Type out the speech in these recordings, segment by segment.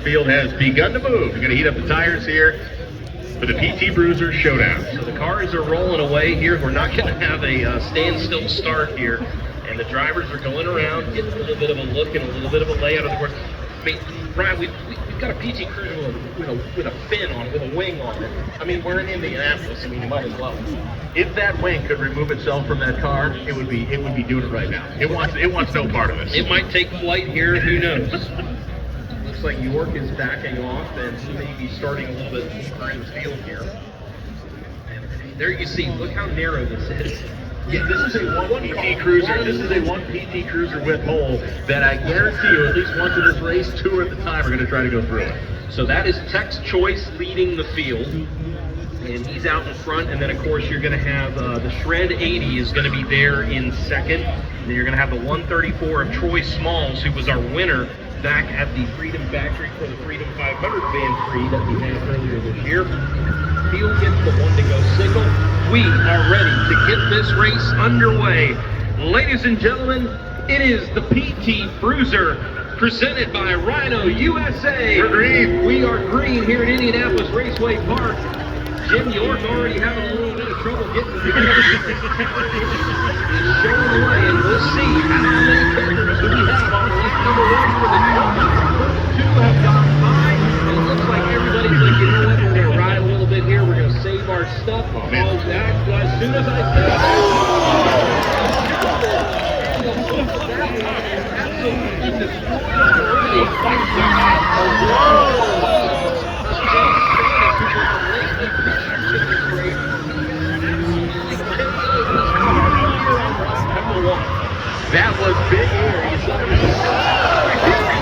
field has begun to move. We're going to heat up the tires here for the PT Bruiser Showdown. So the cars are rolling away here. We're not going to have a standstill start here. And the drivers are going around, getting a little bit of a look and a little bit of a layout of the course. I mean, Brian, we've got a PT Cruiser with a fin on it, with a wing on it. I mean, we're in Indianapolis. I mean, you might as well. If that wing could remove itself from that car, it would be doing it right now. It wants no part of this. It might take flight here. Who knows? Looks like York is backing off, and he may be starting a little bit deeper in the field here. And there you see. Look how narrow this is. Yeah, this is a one PT Cruiser. This is a one PT Cruiser with hole that I guarantee you at least once in this race, two at the time are going to try to go through it. So that is Tech's Choice leading the field, and he's out in front. And then of course you're going to have the Shred 80 is going to be there in second. And then you're going to have the 134 of Troy Smalls, who was our winner back at the Freedom Factory for the Freedom 500 Van Prix that we had earlier this year. Field gets the one to go signal. We are ready to get this race underway. Ladies and gentlemen, it is the PT Bruiser presented by Rhino USA. We're green. We are green here at Indianapolis Raceway Park. Jim York already having a little bit of trouble getting together. He's showing the way, and we'll see how many characters do we have on lap number one for the first two have gone by. And it looks like everybody's like, you know what, we're going to ride a little bit here. We're going to save our stuff. As soon as I say that was big here. He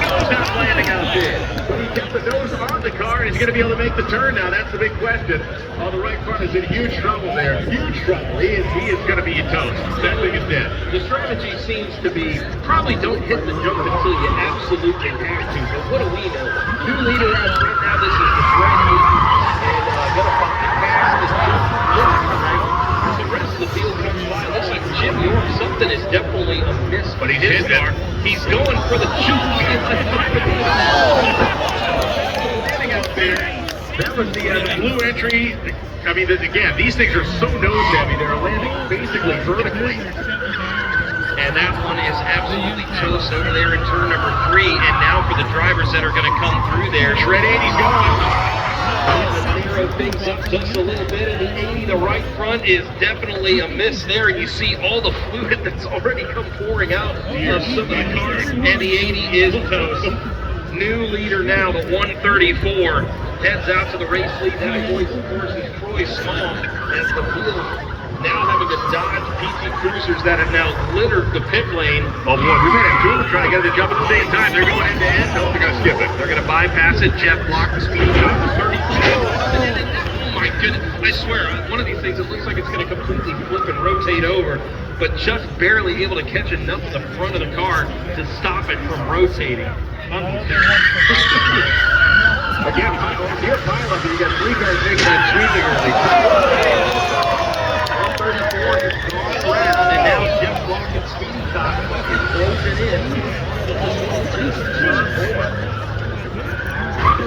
knows how landing out there. But he kept the nose on the car, and he's going to be able to make the turn now. That's the big question. Oh, the right front is in huge trouble there. Huge trouble. He is going to be toast. That thing is dead. The strategy seems to be probably don't hit the jump until you absolutely have to. But what do we know? New leader out front now. This is the Shred 80. And gonna bypass this as the rest of the field comes by. Looks like Jim York. Something is definitely amiss. But he did that. He's going for the juke. That was the blue entry. I mean, again, these things are so nose heavy. They're landing basically vertically. And that one is absolutely toast over there in turn number 3. And now for the drivers that are going to come through there. Shred 80's gone. Narrow things up just a little bit, and the 80, the right front is definitely a miss there. And you see all the fluid that's already come pouring out of some of the cars, and the 80 is toast. New leader now, the 134, heads out to the race lead. That voice, of course, is Troy Small, as the field now having to dodge PT Cruisers that have now littered the pit lane. Oh boy, we might have two trying to get the jump at the same time. They're going end to end. No, they're going to skip it. They're going to bypass it. Jeff blocked the speed cut to 32. Oh my goodness. I swear, one of these things, it looks like it's going to completely flip and rotate over, but just barely able to catch enough of the front of the car to stop it from rotating. Again, dear pilot, you got three cars making that sweeping early. 134 is gone around, and now Jeff blocking speed top is closing in.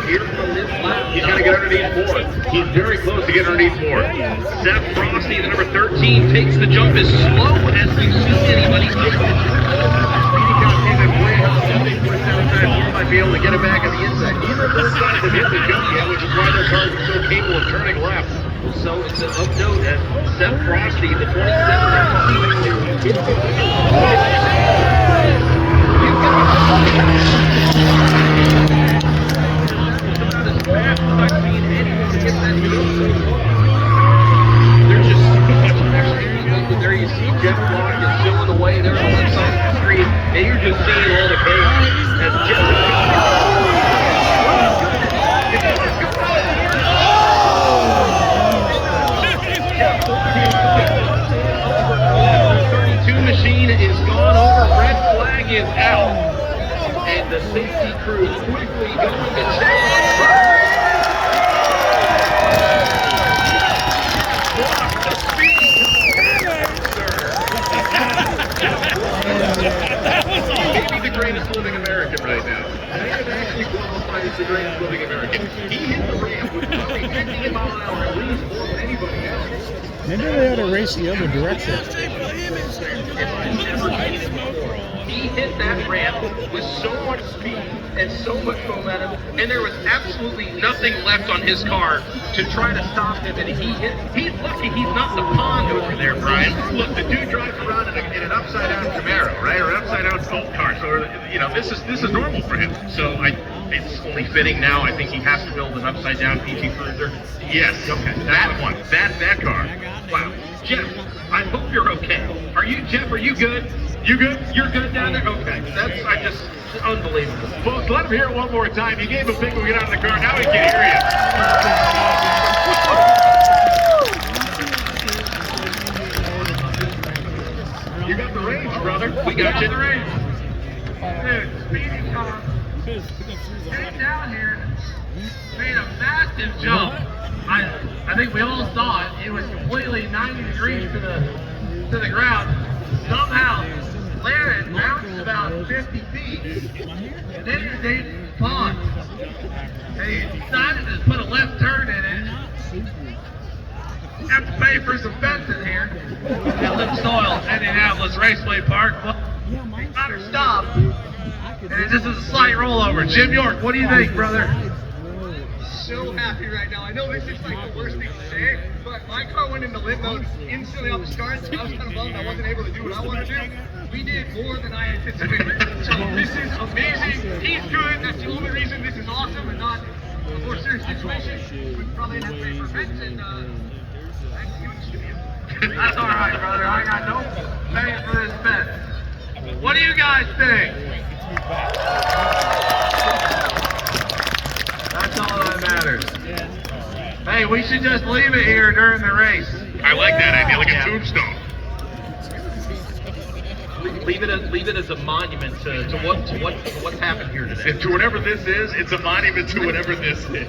Here from this lap, he's got to get underneath 4. He's very close to getting underneath 4. Seth Frosty, the number 13, takes the jump as slow as we've seen anybody take it. Might be able to get it back on the inside. Neither of those guys have hit the jump yet, which is why their cars are so capable of turning left. So it's of note that Seth Frosty, the 27, there's just so much action. There you see Jeff Block is showing the way there on the left side of the screen, and you're just seeing all the pace as Jeff 32 machine is gone over, red flag is out, and the safety crew quickly going to check. Maybe the greatest living American right now. They have actually qualified He's the greatest living American. He hit the ramp with probably 50 mile an hour at least more than anybody else. Maybe they ought to race the other direction. He hit that ramp with so much speed and so much momentum, and there was absolutely nothing left on his car to try to stop him. And he's lucky he's not the pond over there, Brian. Look, the dude drives around in an upside-down Camaro, right, or an upside-down Bolt car. So you know, this is normal for him. So it's only fitting now. I think he has to build an upside-down PT Bruiser. Yes, okay, that one, that car. Wow, Jeff, I hope you're okay. Jeff? Are you good? You good? You're good down there? Okay, that's unbelievable. Folks, let him hear it one more time. You gave him a big when we get out of the car. Now he can hear you. You got the range, brother. We got you the range. Dude, speedy car. Getting down here made a massive jump. I think we all saw it. It was completely 90 degrees to the ground. Somehow landed, bounced about 50 feet, and then he stayed in the pond. And he decided to put a left turn in it. Have to pay for some fencing here at Lip Soil, Indianapolis Raceway Park. Got her stopped, and it just is a slight rollover. Jim York, what do you think, brother? So happy right now. I know this is like the worst thing to say, but my car went into limp mode instantly off the start, so I was kind of bummed I wasn't able to do what I wanted to do. We did more than I anticipated. So this is amazing. He's good. That's the only reason this is awesome and not a more serious situation. We probably have to pay for rent and thank you, studio. That's all right, brother. I got no paying for this fence. What do you guys think? That's all that matters. Hey, we should just leave it here during the race. I like that idea, like a tombstone. Leave it as a monument to what's happened here today. And to whatever this is, it's a monument to whatever this is.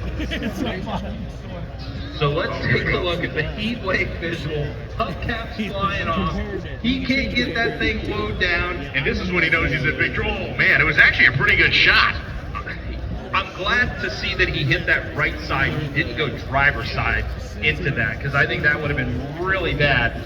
So let's take a look at the heat wave visual. Hubcaps flying off. He can't get that thing slowed down. And this is when he knows he's in big trouble. Oh man, it was actually a pretty good shot. I'm glad to see that he hit that right side. He didn't go driver's side into that, because I think that would have been really bad.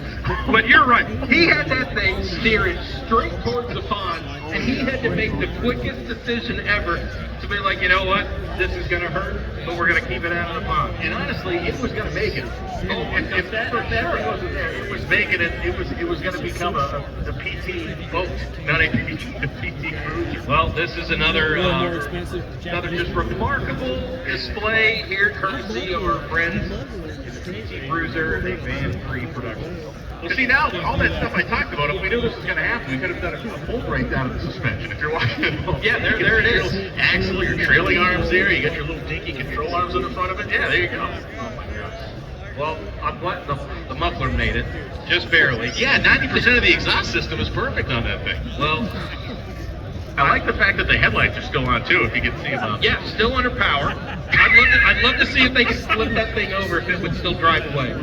But you're right. He had that thing steering straight towards the pond, and he had to make the quickest decision ever to be like, you know what? This is going to hurt, but we're going to keep it out of the pond. And honestly, it was going to make it. If that wasn't there, it was making it. It was going to become a PT boat, not a PT Bruiser. Well, this is another just remarkable display here, courtesy of our friends in the PT Bruiser, a van Prix production. Well, see, now, all that stuff I talked about, if we knew this was going to happen, we could have done a full breakdown of the suspension. If you're watching at home. Yeah, there it is. Axle, your trailing arms there, you got your little dinky control arms in the front of it. Yeah, there you go. Oh, my gosh. Well, I'm glad the muffler made it, just barely. Yeah, 90% of the exhaust system is perfect on that thing. Well, I like the fact that the headlights are still on, too, if you can see them on. yeah, still under power. I'd love to see if they could flip that thing over, if it would still drive away.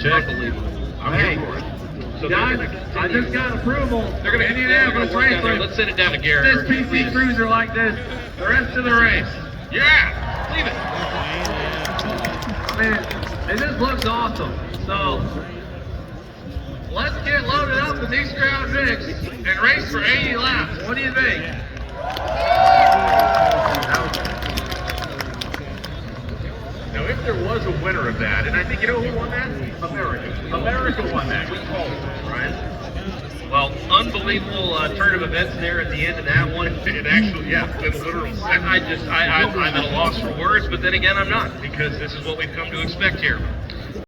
Unbelievable. I'm here for it. So Guys, I just got approval. they're going to Indianapolis work down there. Raceway. Let's send it down to Garrett. This PT Bruiser like this the rest of the race. Yeah, leave it. I mean, it just looks awesome. So let's get loaded up in these Crown Vics and race for 80 laps. What do you think? Now, if there was a winner of that, and I think, you know who won that? America. America won that. We called it, right? Well, unbelievable turn of events there at the end of that one. It actually, yeah, in literal sense. I'm at a loss for words, but then again, I'm not, because this is what we've come to expect here.